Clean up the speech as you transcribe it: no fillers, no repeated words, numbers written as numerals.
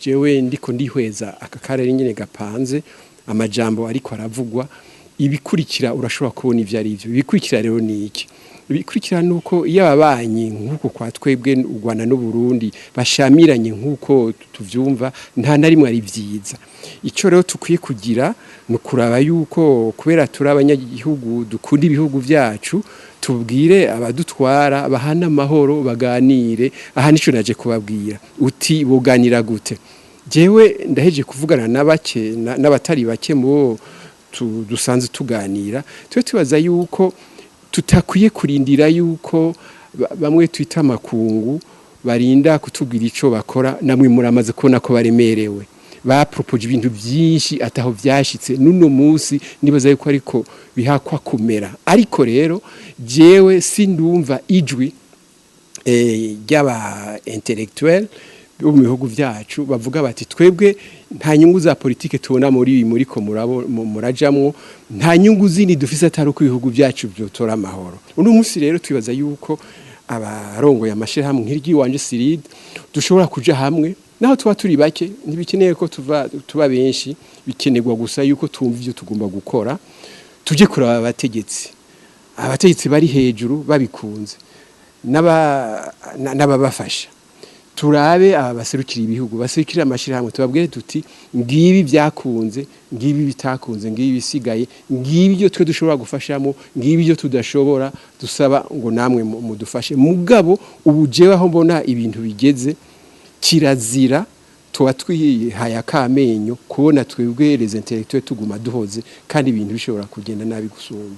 jewe ndiko ndihweza aka karere nyene gapanze amajambo ariko aravugwa ibikurikira urashobora kubona ivyo ari byo ibikurikira rero ni iki ibikurikira nuko iyo ababanyi nkuko kwa twebwe u Rwanda n'u Burundi bashamiranye nkuko tuvyumva nta na rimwe ari vyiza ico rero tukwiye kugira no kuraba yuko kubera turi abanyagihugu dukunda ibihugu vyacu tubwire abadutwara bahana amahoro baganire aha nico naje kubabwira uti boganira gute jewe ndaheje kuvugana n'abake n'abatari bake mu dusanze tuganira twe tubaza yuko tutakwiye kurindira yuko bamwe twita makungu barinda kutubwira ico bakora namwe muramaze kubona ko baremerewe bapropoje ibintu byinshi ataho vyashitse nuno musi nibaza yuko ariko bihakwa kumera ariko rero jewe sindumva ijwi ry'aba intellectuel bo mu bihugu vyacu bavuga bati twebwe nta nyungu za politike tubona muri ko murajamwo nta nyungu zindi dufise atari uko ibihugu vyacu byotora amahoro uno musi rero twibaza yuko abarongoye amashirahamwe nk'iryiwanje CIRID dushobora kuja hamwe naho tuba turi bake ntibikeneye ko tuba benshi bikenerwa gusa yuko tumva ivyo tugomba gukora tuje kuraba abategetsi bari hejuru babikunze n'ababafasha turabe abaserukira ibihugu baserukira amashirahamwe tubabwire tuti ngibi byakunze ngibi bitakunze ngibi bisigaye ngibi byo twe dushobora gufashamo ngibi byo tudashobora dusaba ngo namwe mudufashe mugabo ubujewe aho mbona ibintu bigeze kirazira tuba twihaye akamenyo kubona twebwe les intellectuels tuguma duhoze kandi ibintu bishobora kugenda nabi gusumba